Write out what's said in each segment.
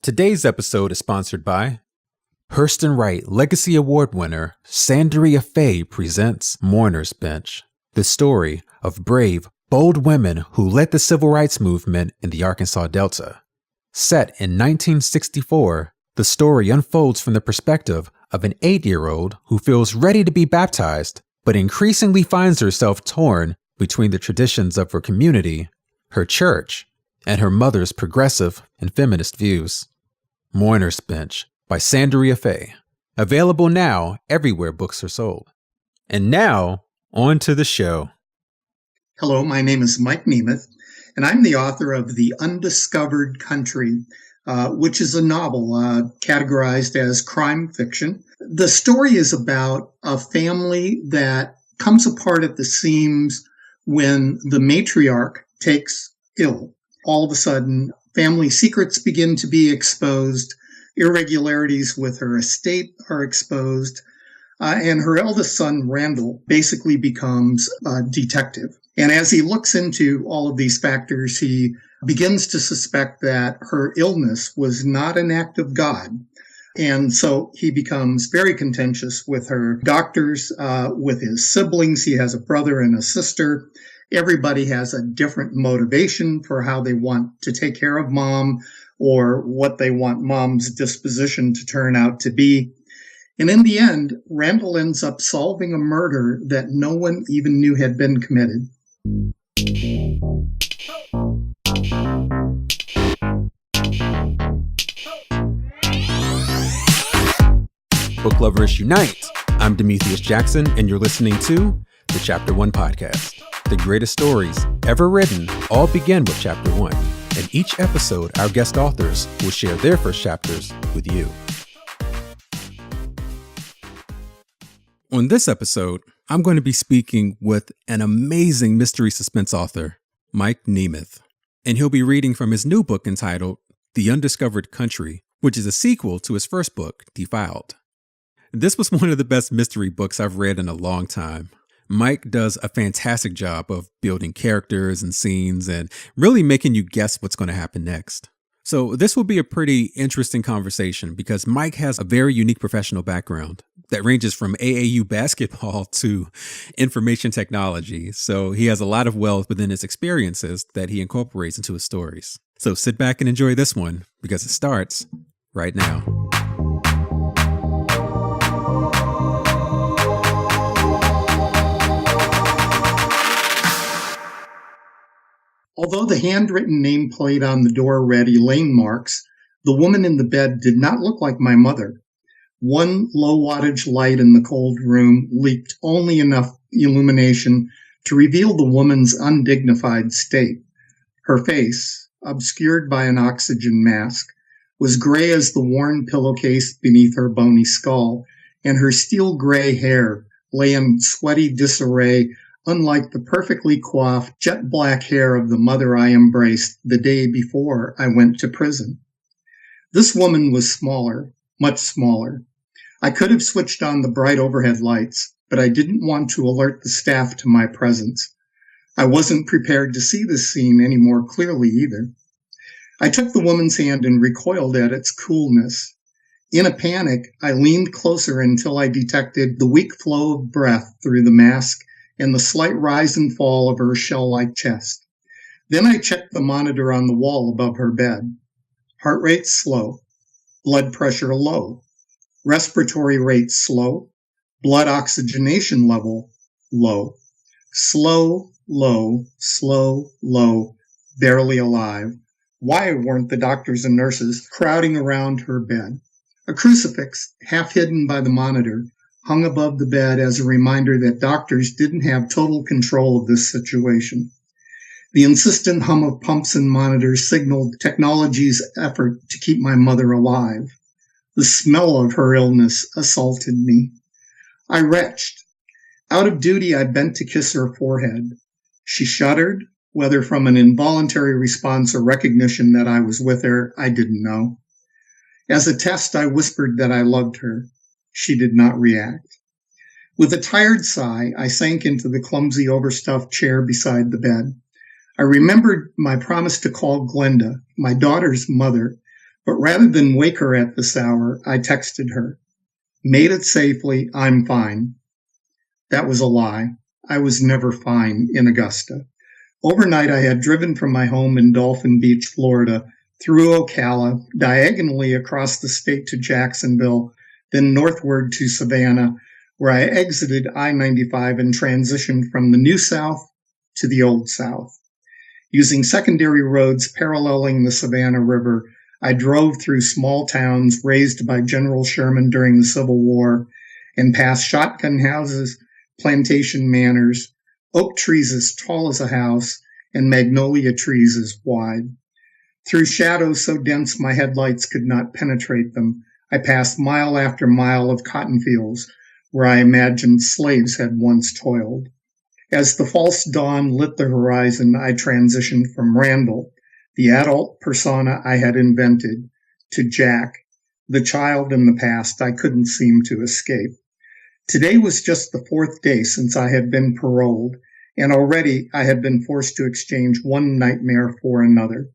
Today's episode is sponsored by Hurston Wright Legacy Award winner Sandria Faye presents Mourner's Bench, the story of brave, bold women who led the civil rights movement in the Arkansas Delta. Set in 1964, the story unfolds from the perspective of an 8-year-old who feels ready to be baptized, but increasingly finds herself torn between the traditions of her community, her church, and her mother's progressive and feminist views. Mourner's Bench by Sandria Faye. Available now everywhere books are sold. And now, on to the show. Hello, my name is Mike Nemeth, and I'm the author of The Undiscovered Country, which is a novel categorized as crime fiction. The story is about a family that comes apart at the seams when the matriarch takes ill. All of a sudden, family secrets begin to be exposed, irregularities with her estate are exposed, and her eldest son, Randle, basically becomes a detective. And as he looks into all of these factors, he begins to suspect that her illness was not an act of God. And so he becomes very contentious with her doctors, with his siblings. He has a brother and a sister. Everybody has a different motivation for how they want to take care of mom or what they want mom's disposition to turn out to be. And in the end, Randle ends up solving a murder that no one even knew had been committed. Book lovers unite! I'm Demethius Jackson, and you're listening to the Chapter 1 podcast. The greatest stories ever written all begin with Chapter 1. In each episode, our guest authors will share their first chapters with you. On this episode, I'm going to be speaking with an amazing mystery suspense author, Mike Nemeth, and he'll be reading from his new book entitled The Undiscovered Country, which is a sequel to his first book, Defiled. This was one of the best mystery books I've read in a long time. Mike does a fantastic job of building characters and scenes and really making you guess what's going to happen next. So this will be a pretty interesting conversation because Mike has a very unique professional background that ranges from AAU basketball to information technology. So he has a lot of wealth within his experiences that he incorporates into his stories. So sit back and enjoy this one because it starts right now. Although the handwritten nameplate on the door read Elaine Marks, the woman in the bed did not look like my mother. One low-wattage light in the cold room leaked only enough illumination to reveal the woman's undignified state. Her face, obscured by an oxygen mask, was gray as the worn pillowcase beneath her bony skull, and her steel-gray hair lay in sweaty disarray, unlike the perfectly coiffed, jet-black hair of the mother I embraced the day before I went to prison. This woman was smaller, much smaller. I could have switched on the bright overhead lights, but I didn't want to alert the staff to my presence. I wasn't prepared to see this scene any more clearly either. I took the woman's hand and recoiled at its coolness. In a panic, I leaned closer until I detected the weak flow of breath through the mask and the slight rise and fall of her shell-like chest. Then I checked the monitor on the wall above her bed. Heart rate slow, blood pressure low, respiratory rate slow, blood oxygenation level low, slow, low, slow, low, barely alive. Why weren't the doctors and nurses crowding around her bed? A crucifix, half hidden by the monitor, hung above the bed as a reminder that doctors didn't have total control of this situation. The insistent hum of pumps and monitors signaled technology's effort to keep my mother alive. The smell of her illness assaulted me. I retched. Out of duty, I bent to kiss her forehead. She shuddered, whether from an involuntary response or recognition that I was with her, I didn't know. As a test, I whispered that I loved her. She did not react. With a tired sigh, I sank into the clumsy, overstuffed chair beside the bed. I remembered my promise to call Glenda, my daughter's mother, But rather than wake her at this hour, I texted her, "Made it safely, I'm fine." That was a lie. I was never fine in Augusta. Overnight, I had driven from my home in Dolphin Beach, Florida, through Ocala, diagonally across the state to Jacksonville, then northward to Savannah, where I exited I-95 and transitioned from the New South to the Old South. Using secondary roads paralleling the Savannah River, I drove through small towns raised by General Sherman during the Civil War and past shotgun houses, plantation manors, oak trees as tall as a house, and magnolia trees as wide. Through shadows so dense my headlights could not penetrate them, I passed mile after mile of cotton fields where I imagined slaves had once toiled. As the false dawn lit the horizon, I transitioned from Randle, the adult persona I had invented, to Jack, the child in the past I couldn't seem to escape. Today was just the 4th day since I had been paroled, and already I had been forced to exchange one nightmare for another.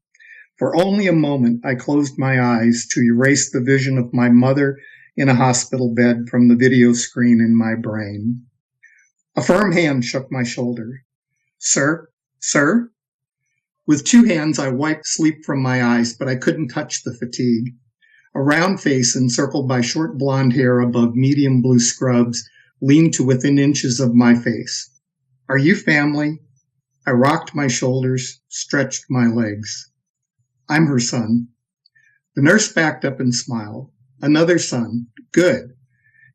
For only a moment I closed my eyes to erase the vision of my mother in a hospital bed from the video screen in my brain. A firm hand shook my shoulder. "Sir? Sir?" With 2 hands I wiped sleep from my eyes, but I couldn't touch the fatigue. A round face encircled by short blonde hair above medium blue scrubs leaned to within inches of my face. "Are you family?" I rocked my shoulders, stretched my legs. "I'm her son." The nurse backed up and smiled. "Another son. Good.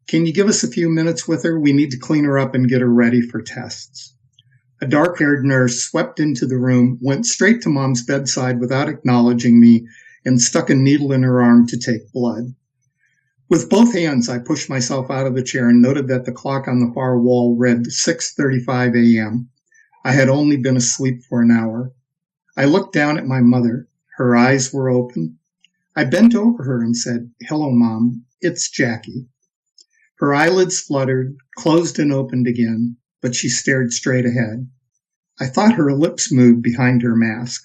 Can you give us a few minutes with her? We need to clean her up and get her ready for tests." A dark-haired nurse swept into the room, went straight to Mom's bedside without acknowledging me, and stuck a needle in her arm to take blood. With both hands, I pushed myself out of the chair and noted that the clock on the far wall read 6:35 a.m. I had only been asleep for an hour. I looked down at my mother. Her eyes were open. I bent over her and said, "Hello, Mom. It's Jackie." Her eyelids fluttered, closed and opened again, but she stared straight ahead. I thought her lips moved behind her mask.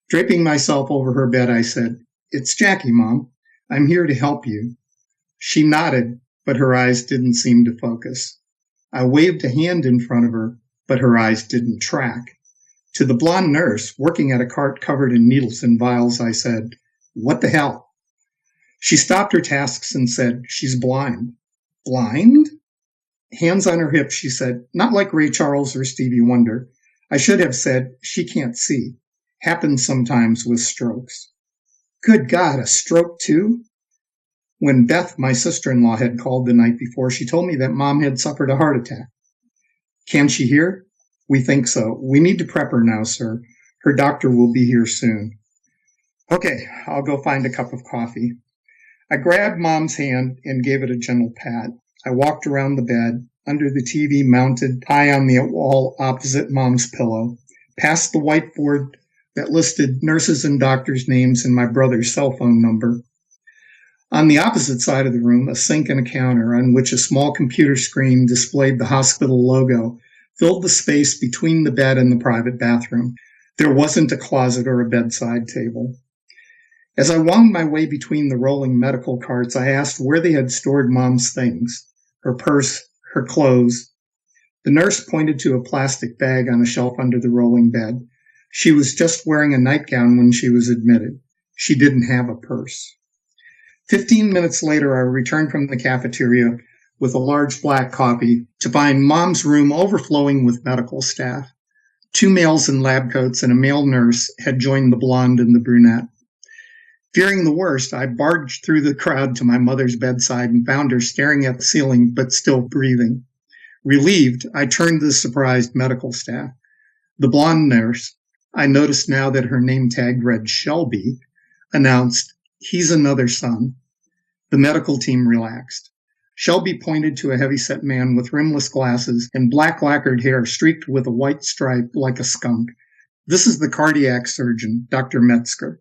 Draping myself over her bed, I said, "It's Jackie, Mom. I'm here to help you." She nodded, but her eyes didn't seem to focus. I waved a hand in front of her, but her eyes didn't track. To the blonde nurse, working at a cart covered in needles and vials, I said, "What the hell?" She stopped her tasks and said, "She's blind." "Blind?" Hands on her hips, she said, "Not like Ray Charles or Stevie Wonder." I should have said, "She can't see. Happens sometimes with strokes." Good God, a stroke too? When Beth, my sister-in-law, had called the night before, she told me that Mom had suffered a heart attack. "Can she hear?" "We think so. We need to prep her now, sir. Her doctor will be here soon." "Okay, I'll go find a cup of coffee." I grabbed Mom's hand and gave it a gentle pat. I walked around the bed, under the TV mounted high on the wall opposite Mom's pillow, past the whiteboard that listed nurses' and doctors' names and my brother's cell phone number. On the opposite side of the room, a sink and a counter on which a small computer screen displayed the hospital logo filled the space between the bed and the private bathroom. There wasn't a closet or a bedside table. As I wound my way between the rolling medical carts, I asked where they had stored Mom's things, her purse, her clothes. The nurse pointed to a plastic bag on a shelf under the rolling bed. She was just wearing a nightgown when she was admitted. She didn't have a purse. 15 minutes later, I returned from the cafeteria with a large black coffee to find Mom's room overflowing with medical staff. 2 males in lab coats and a male nurse had joined the blonde and the brunette. Fearing the worst, I barged through the crowd to my mother's bedside and found her staring at the ceiling but still breathing. Relieved, I turned to the surprised medical staff. The blonde nurse, I noticed now that her name tag read Shelby, announced, "He's another son." The medical team relaxed. Shelby pointed to a heavy-set man with rimless glasses and black lacquered hair streaked with a white stripe like a skunk. "This is the cardiac surgeon, Dr. Metzger."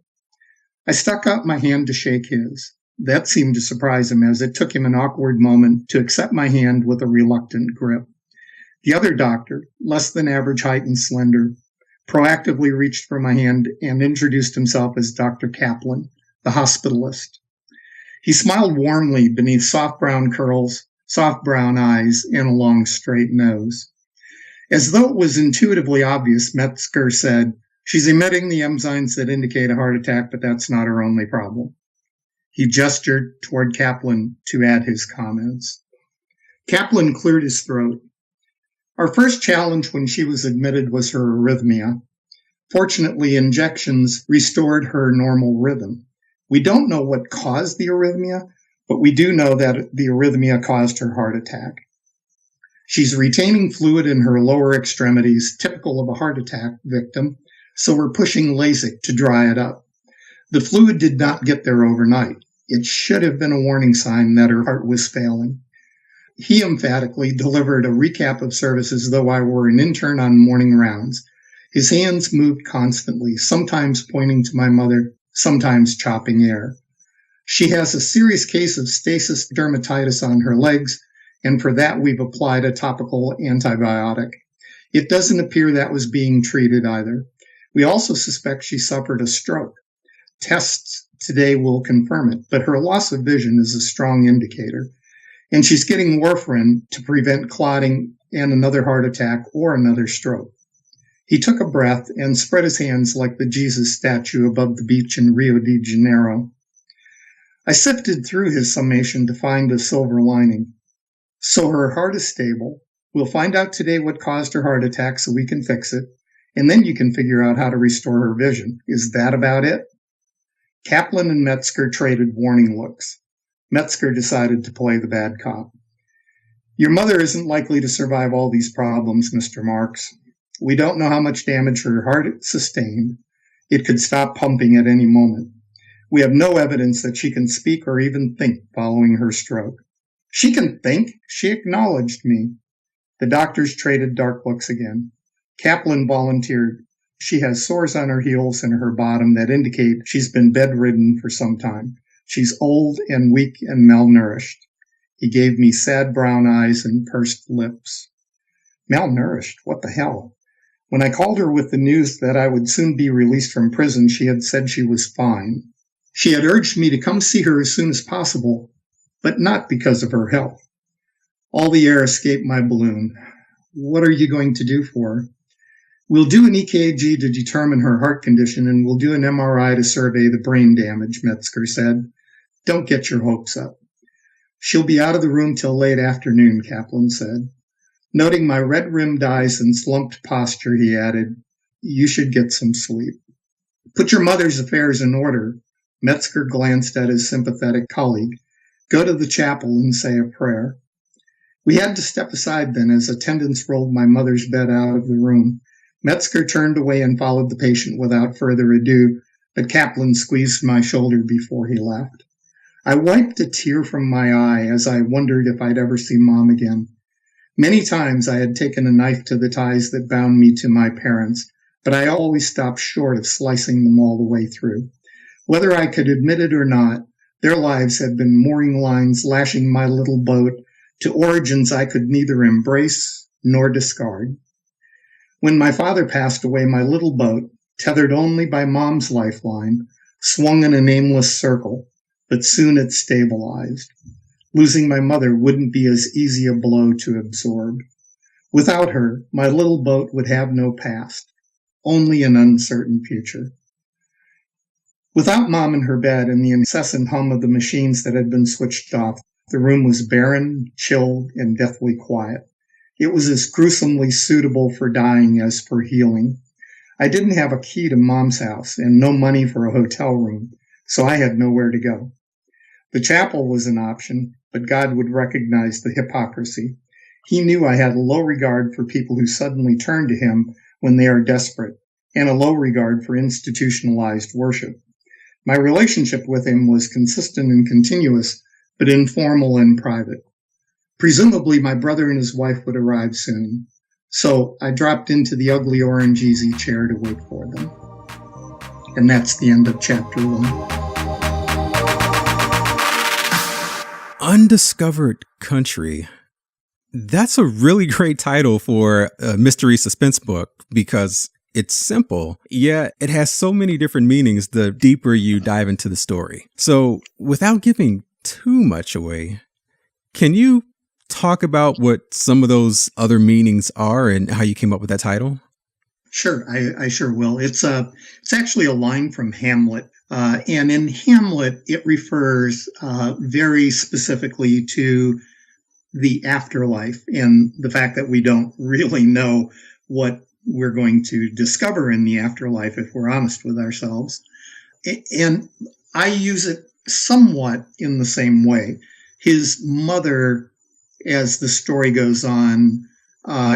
I stuck out my hand to shake his. That seemed to surprise him, as it took him an awkward moment to accept my hand with a reluctant grip. The other doctor, less than average height and slender, proactively reached for my hand and introduced himself as Dr. Kaplan, the hospitalist. He smiled warmly beneath soft brown curls, soft brown eyes, and a long straight nose. As though it was intuitively obvious, Metzger said, "She's emitting the enzymes that indicate a heart attack, but that's not her only problem." He gestured toward Kaplan to add his comments. Kaplan cleared his throat. Our first challenge when she was admitted was her arrhythmia. Fortunately, injections restored her normal rhythm. We don't know what caused the arrhythmia, but we do know that the arrhythmia caused her heart attack. She's retaining fluid in her lower extremities, typical of a heart attack victim, so we're pushing Lasik to dry it up. The fluid did not get there overnight. It should have been a warning sign that her heart was failing. He emphatically delivered a recap of services as though I were an intern on morning rounds. His hands moved constantly, sometimes pointing to my mother, sometimes chopping air. She has a serious case of stasis dermatitis on her legs, and for that we've applied a topical antibiotic. It doesn't appear that was being treated either. We also suspect she suffered a stroke. Tests today will confirm it, but her loss of vision is a strong indicator. And she's getting warfarin to prevent clotting and another heart attack or another stroke. He took a breath and spread his hands like the Jesus statue above the beach in Rio de Janeiro. I sifted through his summation to find a silver lining. So her heart is stable. We'll find out today what caused her heart attack so we can fix it, and then you can figure out how to restore her vision. Is that about it? Kaplan and Metzger traded warning looks. Metzger decided to play the bad cop. Your mother isn't likely to survive all these problems, Mr. Marks. We don't know how much damage her heart sustained. It could stop pumping at any moment. We have no evidence that she can speak or even think following her stroke. She can think. She acknowledged me. The doctors traded dark looks again. Kaplan volunteered. She has sores on her heels and her bottom that indicate she's been bedridden for some time. She's old and weak and malnourished. He gave me sad brown eyes and pursed lips. Malnourished? What the hell? When I called her with the news that I would soon be released from prison, she had said she was fine. She had urged me to come see her as soon as possible, but not because of her health. All the air escaped my balloon. What are you going to do for her? We'll do an EKG to determine her heart condition, and we'll do an MRI to survey the brain damage, Metzger said. Don't get your hopes up. She'll be out of the room till late afternoon, Kaplan said. Noting my red-rimmed eyes and slumped posture, he added, you should get some sleep. Put your mother's affairs in order. Metzger glanced at his sympathetic colleague. Go to the chapel and say a prayer. We had to step aside then as attendants rolled my mother's bed out of the room. Metzger turned away and followed the patient without further ado, but Kaplan squeezed my shoulder before he left. I wiped a tear from my eye as I wondered if I'd ever see Mom again. Many times I had taken a knife to the ties that bound me to my parents, but I always stopped short of slicing them all the way through. Whether I could admit it or not, their lives had been mooring lines lashing my little boat to origins I could neither embrace nor discard. When my father passed away, my little boat, tethered only by Mom's lifeline, swung in a nameless circle, but soon it stabilized. Losing my mother wouldn't be as easy a blow to absorb. Without her, my little boat would have no past, only an uncertain future. Without Mom in her bed and the incessant hum of the machines that had been switched off, the room was barren, chilled, and deathly quiet. It was as gruesomely suitable for dying as for healing. I didn't have a key to Mom's house and no money for a hotel room, so I had nowhere to go. The chapel was an option, but God would recognize the hypocrisy. He knew I had a low regard for people who suddenly turn to him when they are desperate, and a low regard for institutionalized worship. My relationship with him was consistent and continuous, but informal and private. Presumably, my brother and his wife would arrive soon, so I dropped into the ugly orange easy chair to wait for them. And that's the end of chapter 1. Undiscovered Country. That's a really great title for a mystery suspense book because It's simple, yet it has so many different meanings the deeper you dive into the story. So without giving too much away, can you talk about what some of those other meanings are and how you came up with that title? Sure, I sure will. It's actually a line from Hamlet, and in Hamlet, it refers very specifically to the afterlife and the fact that we don't really know what we're going to discover in the afterlife if we're honest with ourselves. And I use it somewhat in the same way. His mother, as the story goes on,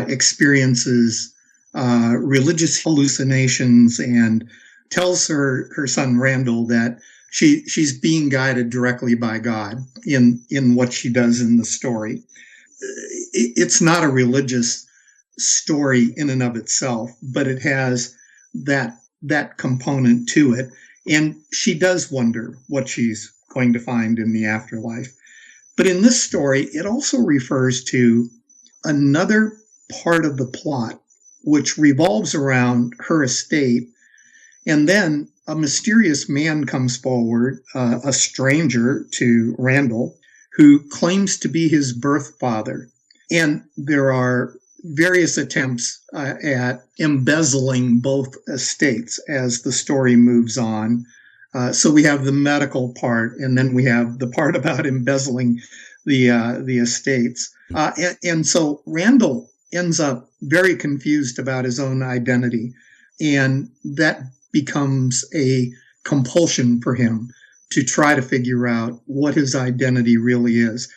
experiences religious hallucinations and tells her son Randle that she's being guided directly by God in what she does in the story. It's not a religious story in and of itself, but it has that component to it. And she does wonder what she's going to find in the afterlife. But in this story, it also refers to another part of the plot, which revolves around her estate. And then a mysterious man comes forward, a stranger to Randle, who claims to be his birth father. And there are various attempts at embezzling both estates as the story moves on. So we have the medical part, and then we have the part about embezzling the estates. And so Randle ends up very confused about his own identity, and that becomes a compulsion for him to try to figure out what his identity really is.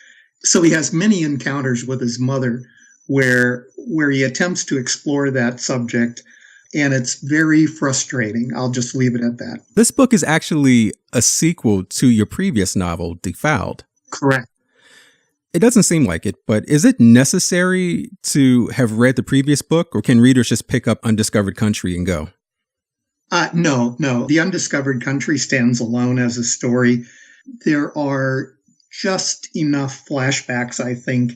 So he has many encounters with his mother where he attempts to explore that subject, and it's very frustrating. I'll just leave it at that. This book is actually a sequel to your previous novel, Defiled. Correct. It doesn't seem like it, but is it necessary to have read the previous book, or can readers just pick up Undiscovered Country and go? No. The Undiscovered Country stands alone as a story. There are just enough flashbacks, I think,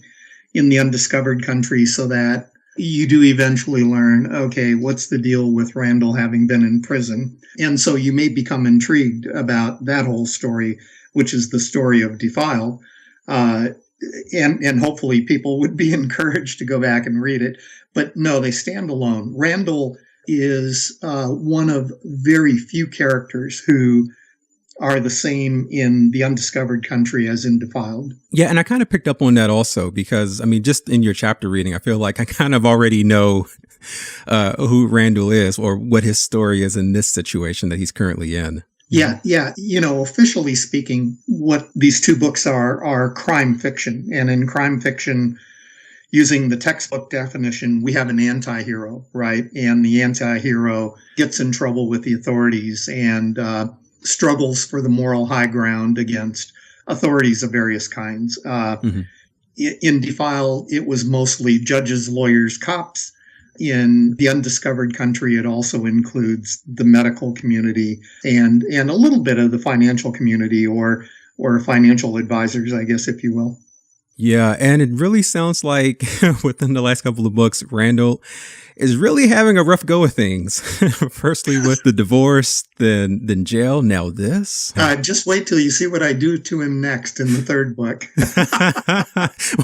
in the Undiscovered Country so that you do eventually learn, okay, what's the deal with Randle having been in prison? And so you may become intrigued about that whole story, which is the story of Defiled. And hopefully people would be encouraged to go back and read it. But no, they stand alone. Randle is one of very few characters who are the same in the Undiscovered Country as in Defiled. Yeah, and I kind of picked up on that also because, I mean, just in your chapter reading, I feel like I kind of already know who Randle is or what his story is in this situation that he's currently in. Yeah. Officially speaking, what these two books are crime fiction. And in crime fiction, using the textbook definition, we have an anti-hero, right? And the anti-hero gets in trouble with the authorities and struggles for the moral high ground against authorities of various kinds. In Defiled, it was mostly judges, lawyers, cops. In the Undiscovered Country, it also includes the medical community and a little bit of the financial community or financial advisors, I guess, if you will. Yeah, and it really sounds like within the last couple of books, Randle is really having a rough go of things. Firstly with the divorce, then jail, now this. Just wait till you see what I do to him next in the third book.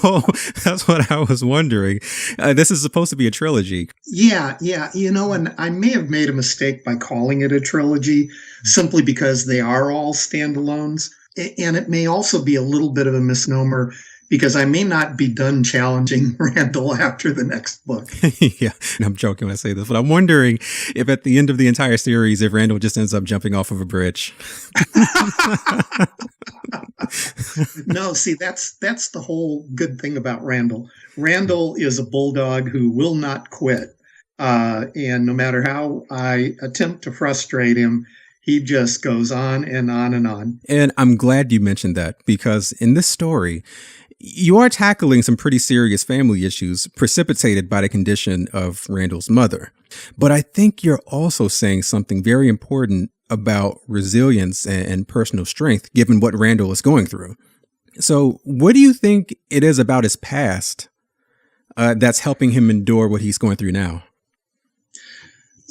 Well, that's what I was wondering. This is supposed to be a trilogy. Yeah. And I may have made a mistake by calling it a trilogy simply because they are all standalones. And it may also be a little bit of a misnomer because I may not be done challenging Randle after the next book. Yeah, and I'm joking when I say this, but I'm wondering if at the end of the entire series, if Randle just ends up jumping off of a bridge. No, see, that's the whole good thing about Randle. Randle is a bulldog who will not quit. And no matter how I attempt to frustrate him, he just goes on and on and on. And I'm glad you mentioned that because in this story, you are tackling some pretty serious family issues precipitated by the condition of Randle's mother. But I think you're also saying something very important about resilience and personal strength, given what Randle is going through. So what do you think it is about his past that's helping him endure what he's going through now?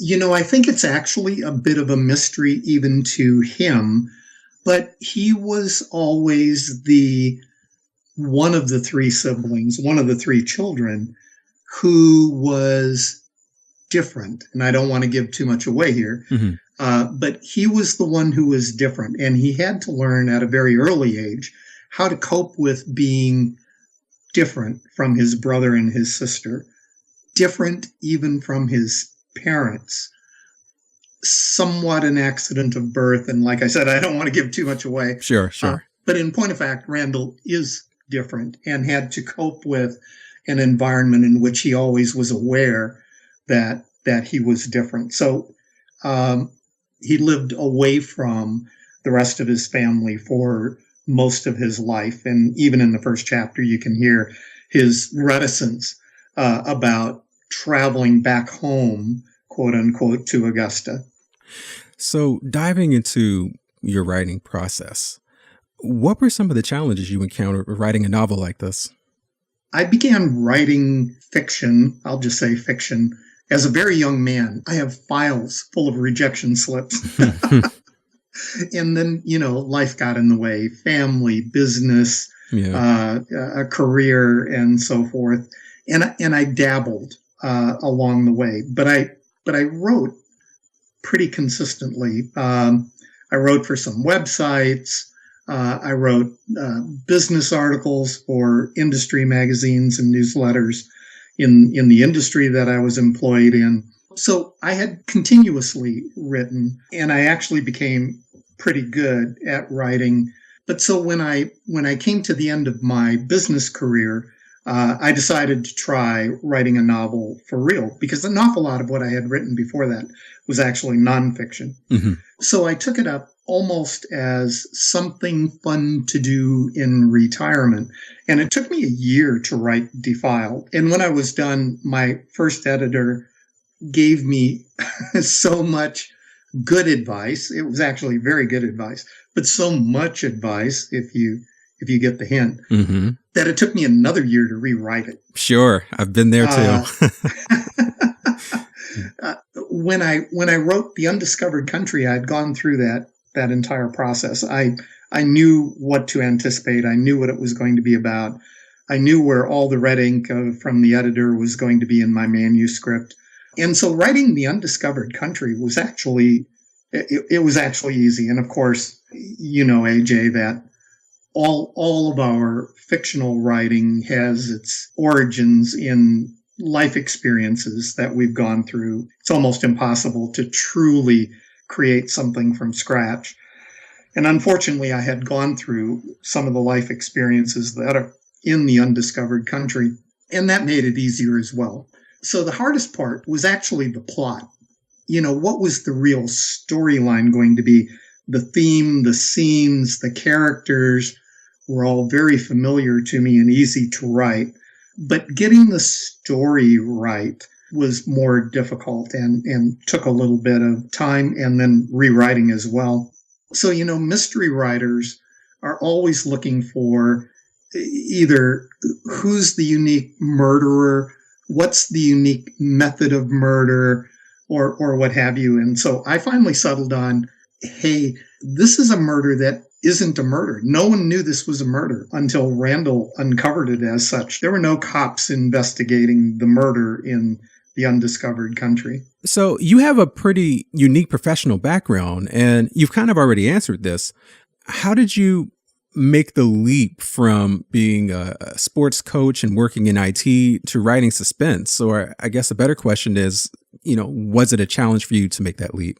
I think it's actually a bit of a mystery even to him, but he was always the one of the three siblings, one of the three children who was different. And I don't want to give too much away here, but he was the one who was different. And he had to learn at a very early age how to cope with being different from his brother and his sister, different even from his parents, somewhat an accident of birth. And like I said, I don't want to give too much away. Sure. But in point of fact, Randle is different and had to cope with an environment in which he always was aware that he was different. So he lived away from the rest of his family for most of his life. And even in the first chapter, you can hear his reticence about traveling back home, quote unquote, to Augusta. So diving into your writing process, what were some of the challenges you encountered writing a novel like this? I began writing fiction, I'll just say fiction, as a very young man. I have files full of rejection slips. And then, life got in the way, family, business, a career, and so forth. And I dabbled along the way, but I wrote pretty consistently. I wrote for some websites. I wrote business articles for industry magazines and newsletters in the industry that I was employed in. So I had continuously written, and I actually became pretty good at writing. But so when I came to the end of my business career, I decided to try writing a novel for real, because an awful lot of what I had written before that was actually nonfiction. So I took it up almost as something fun to do in retirement. And it took me a year to write Defiled. And when I was done, my first editor gave me so much good advice. It was actually very good advice, but so much advice, if you get the hint, that it took me another year to rewrite it. Sure. I've been there too. When I wrote The Undiscovered Country, I'd gone through that entire process. I knew what to anticipate. I knew what it was going to be about. I knew where all the red ink from the editor was going to be in my manuscript. And so writing The Undiscovered Country was actually, it was actually easy. And of course, AJ, that all of our fictional writing has its origins in life experiences that we've gone through. It's almost impossible to truly create something from scratch. And unfortunately, I had gone through some of the life experiences that are in The Undiscovered Country, and that made it easier as well. So the hardest part was actually the plot. What was the real storyline going to be? The theme, the scenes, the characters were all very familiar to me and easy to write. But getting the story right was more difficult and took a little bit of time, and then rewriting as well. So, mystery writers are always looking for either who's the unique murderer, what's the unique method of murder, or what have you. And so I finally settled on, hey, this is a murder that isn't a murder. No one knew this was a murder until Randle uncovered it as such. There were no cops investigating the murder in The Undiscovered Country. So you have a pretty unique professional background, and you've kind of already answered this. How did you make the leap from being a sports coach and working in IT to writing suspense? Or I guess a better question is, was it a challenge for you to make that leap?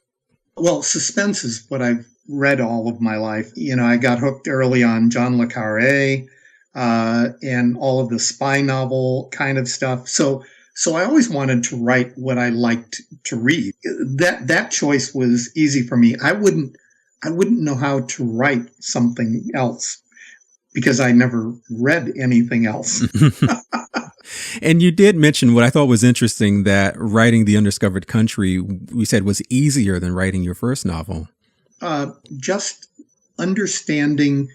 Well, suspense is what I've read all of my life. I got hooked early on John le Carré and all of the spy novel kind of stuff. So I always wanted to write what I liked to read. That choice was easy for me. I wouldn't know how to write something else because I never read anything else. And you did mention what I thought was interesting, that writing The Undiscovered Country, we said, was easier than writing your first novel. Just understanding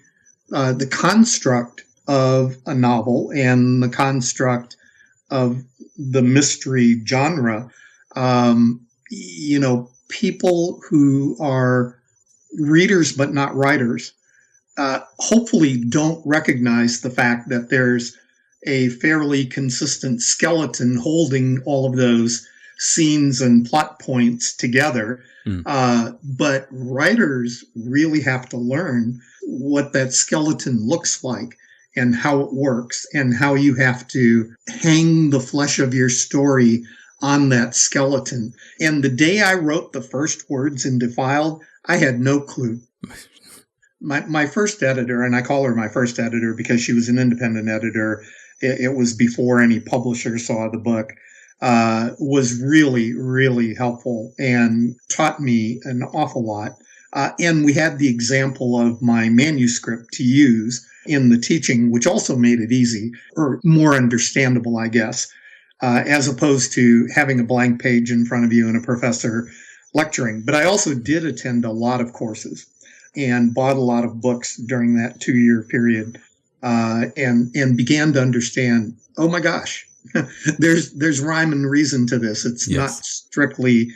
the construct of a novel and the construct of the mystery genre people who are readers but not writers hopefully don't recognize the fact that there's a fairly consistent skeleton holding all of those scenes and plot points together. But writers really have to learn what that skeleton looks like and how it works and how you have to hang the flesh of your story on that skeleton. And the day I wrote the first words in Defiled, I had no clue. My first editor, and I call her my first editor because she was an independent editor. It was before any publisher saw the book, was really, really helpful and taught me an awful lot. And we had the example of my manuscript to use in the teaching, which also made it easy or more understandable, I guess, as opposed to having a blank page in front of you and a professor lecturing. But I also did attend a lot of courses and bought a lot of books during that 2-year period, and began to understand, oh my gosh, there's rhyme and reason to this. It's not strictly,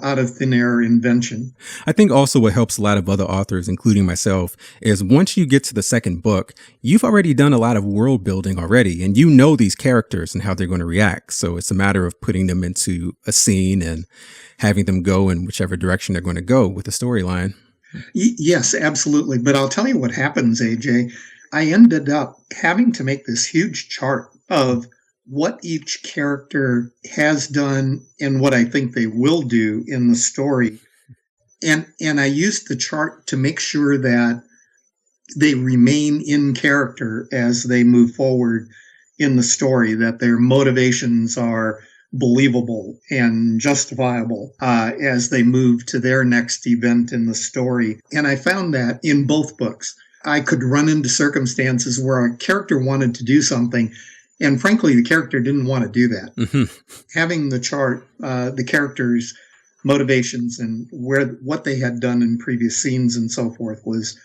out of thin air invention. I think also what helps a lot of other authors, including myself, is once you get to the second book, you've already done a lot of world building already, and you know these characters and how they're going to react. So it's a matter of putting them into a scene and having them go in whichever direction they're going to go with the storyline. Yes, absolutely. But I'll tell you what happens, AJ. I ended up having to make this huge chart of what each character has done and what I think they will do in the story. And I used the chart to make sure that they remain in character as they move forward in the story, that their motivations are believable and justifiable as they move to their next event in the story. And I found that in both books. I could run into circumstances where a character wanted to do something, and frankly, the character didn't want to do that. Mm-hmm. Having the chart, the characters' motivations and what they had done in previous scenes and so forth was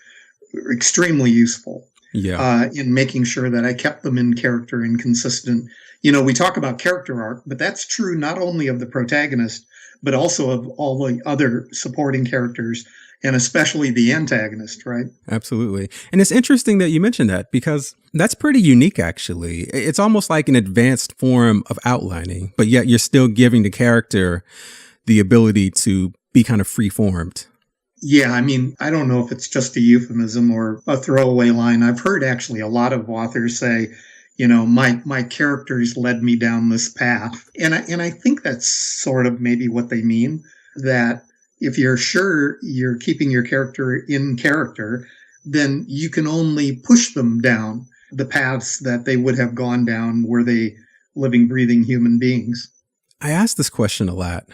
extremely useful in making sure that I kept them in character and consistent. We talk about character arc, but that's true not only of the protagonist, but also of all the other supporting characters, and especially the antagonist, right? Absolutely. And it's interesting that you mentioned that, because that's pretty unique, actually. It's almost like an advanced form of outlining, but yet you're still giving the character the ability to be kind of free-formed. Yeah, I mean, I don't know if it's just a euphemism or a throwaway line. I've heard actually a lot of authors say, my characters led me down this path. And I think that's sort of maybe what they mean, that if you're sure you're keeping your character in character, then you can only push them down the paths that they would have gone down were they living, breathing human beings. I ask this question a lot,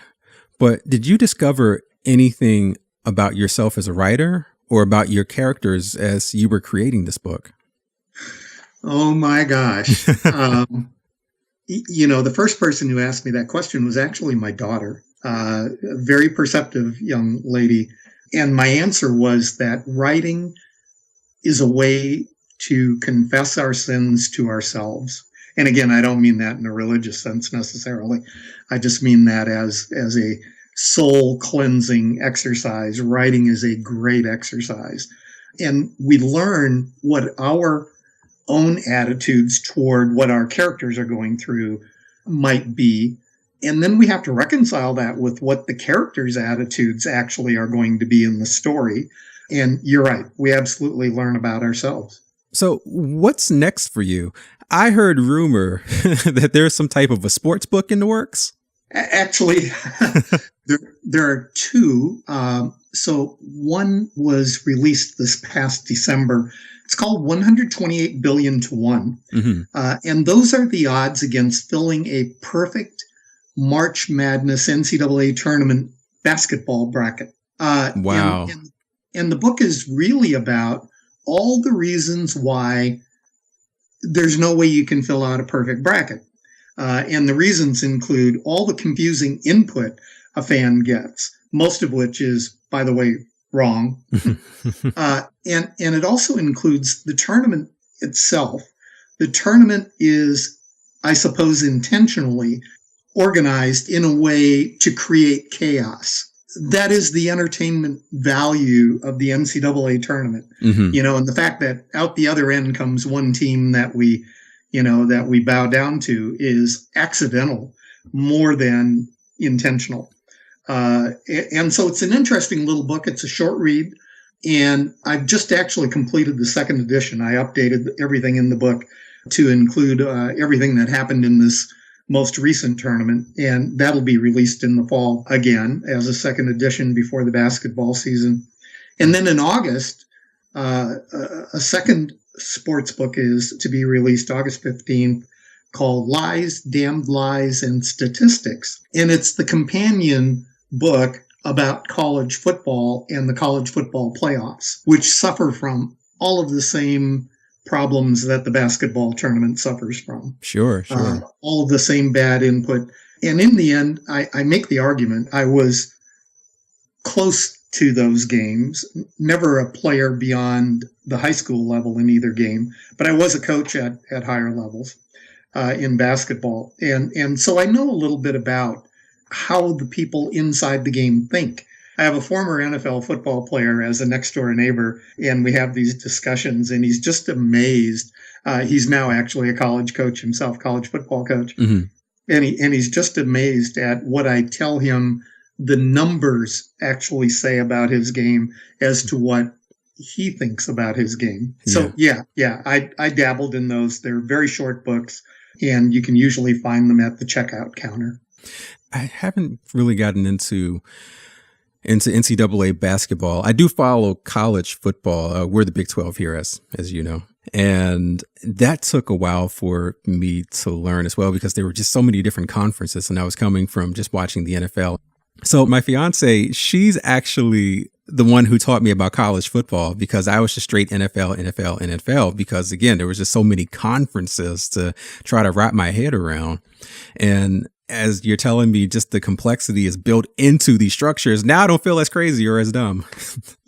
but did you discover anything about yourself as a writer or about your characters as you were creating this book? Oh my gosh. The first person who asked me that question was actually my daughter. A very perceptive young lady. And my answer was that writing is a way to confess our sins to ourselves. And again, I don't mean that in a religious sense necessarily. I just mean that as a soul cleansing exercise. Writing is a great exercise. And we learn what our own attitudes toward what our characters are going through might be. And then we have to reconcile that with what the characters' attitudes actually are going to be in the story. And you're right. We absolutely learn about ourselves. So what's next for you? I heard rumor that there's some type of a sports book in the works. Actually, there are two. So one was released this past December. It's called 128 billion to 1. Mm-hmm. And those are the odds against filling a perfect March Madness NCAA tournament basketball bracket. Wow. And the book is really about all the reasons why there's no way you can fill out a perfect bracket. And the reasons include all the confusing input a fan gets, most of which is, by the way, wrong. And it also includes the tournament itself. The tournament is, I suppose, intentionally organized in a way to create chaos. That is the entertainment value of the NCAA tournament, and the fact that out the other end comes one team that we bow down to is accidental more than intentional. And so it's an interesting little book. It's a short read, and I've just actually completed the second edition. I updated everything in the book to include everything that happened in this most recent tournament, and that'll be released in the fall again as a second edition before the basketball season. And then in August, a second sports book is to be released August 15th called Lies, Damned Lies, and Statistics. And it's the companion book about college football and the college football playoffs, which suffer from all of the same problems that the basketball tournament suffers from. Sure. All of the same bad input. And in the end, I make the argument, I was close to those games, never a player beyond the high school level in either game, but I was a coach at higher levels in basketball. And so I know a little bit about how the people inside the game think. I have a former NFL football player as a next door neighbor, and we have these discussions, and he's just amazed. He's now actually a college coach himself, college football coach. And he's just amazed at what I tell him the numbers actually say about his game as to what he thinks about his game. So I dabbled in those. They're very short books, and you can usually find them at the checkout counter. I haven't really gotten into NCAA basketball. I do follow college football. We're the Big 12 here, as you know. And that took a while for me to learn as well, because there were just so many different conferences, and I was coming from just watching the NFL. So my fiance, she's actually the one who taught me about college football, because I was just straight NFL, because again, there was just so many conferences to try to wrap my head around. And as you're telling me, just the complexity is built into these structures. Now I don't feel as crazy or as dumb.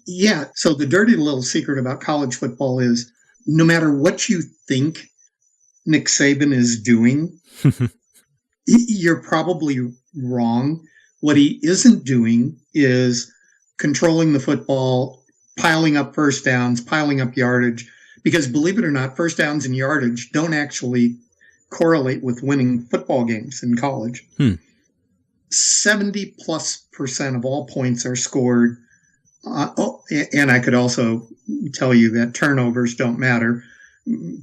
Yeah. So the dirty little secret about college football is no matter what you think Nick Saban is doing, you're probably wrong. What he isn't doing is controlling the football, piling up first downs, piling up yardage, because believe it or not, first downs and yardage don't actually correlate with winning football games in college. 70+% of all points are scored. And I could also tell you that turnovers don't matter,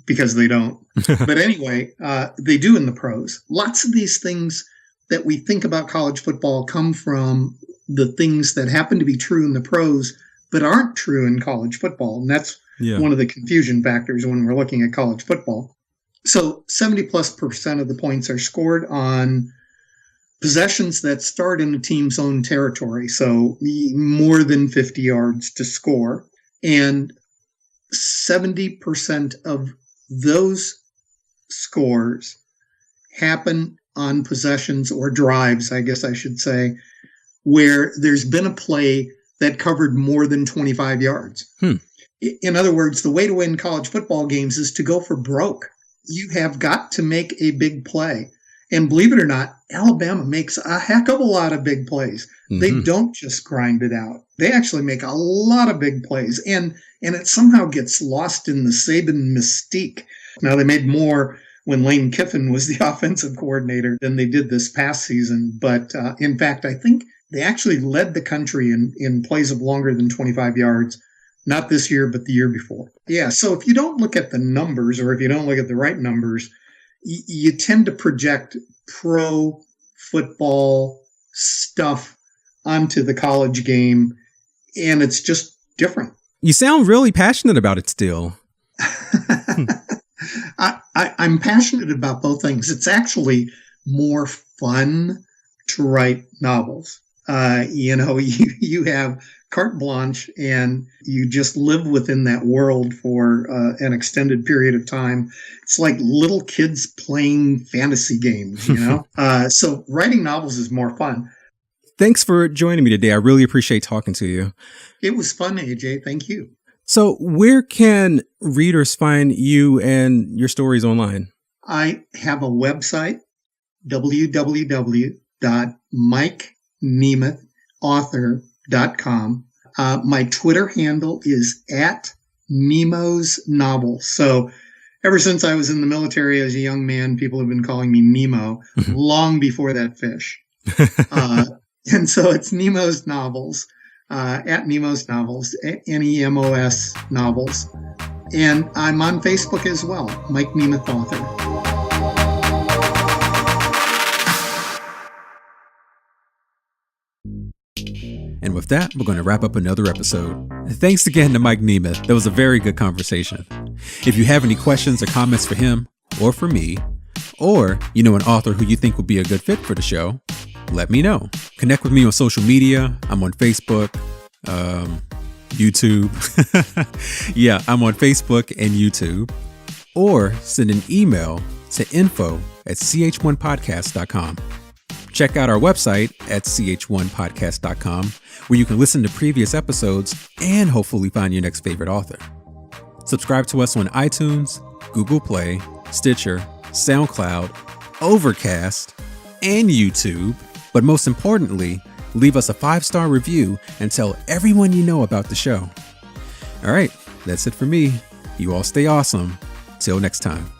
because they don't. But anyway, they do in the pros. Lots of these things that we think about college football come from the things that happen to be true in the pros, but aren't true in college football. And that's one of the confusion factors when we're looking at college football. So 70+% of the points are scored on possessions that start in a team's own territory. So more than 50 yards to score. And 70% of those scores happen on possessions or drives, I guess I should say, where there's been a play that covered more than 25 yards. In other words, the way to win college football games is to go for broke. You have got to make a big play. And believe it or not, Alabama makes a heck of a lot of big plays. They don't just grind it out. They actually make a lot of big plays. And it somehow gets lost in the Saban mystique. Now, they made more when Lane Kiffin was the offensive coordinator than they did this past season. But in fact, I think they actually led the country in plays of longer than 25 yards. Not this year, but the year before. Yeah, so if you don't look at the numbers, or if you don't look at the right numbers, you tend to project pro football stuff onto the college game, and it's just different. You sound really passionate about it still. I'm passionate about both things. It's actually more fun to write novels. You have carte blanche, and you just live within that world for an extended period of time. It's like little kids playing fantasy games, So writing novels is more fun. Thanks for joining me today. I really appreciate talking to you. It was fun, AJ. Thank you. So where can readers find you and your stories online? I have a website, www.mikenemethauthor.com. My Twitter handle is @Nemo's Novel. So ever since I was in the military as a young man, people have been calling me Nemo long before that fish. And so it's Nemo's Novels, @Nemo's Novels, Nemos Novels. And I'm on Facebook as well, Mike Nemeth Author. And with that, we're going to wrap up another episode. Thanks again to Mike Nemeth. That was a very good conversation. If you have any questions or comments for him or for me, or you know an author who you think would be a good fit for the show, let me know. Connect with me on social media. I'm on Facebook, YouTube. Yeah, I'm on Facebook and YouTube. Or send an email to info@ch1podcast.com. Check out our website at ch1podcast.com, where you can listen to previous episodes and hopefully find your next favorite author. Subscribe to us on iTunes, Google Play, Stitcher, SoundCloud, Overcast, and YouTube. But most importantly, leave us a 5-star review and tell everyone you know about the show. All right, that's it for me. You all stay awesome. Till next time.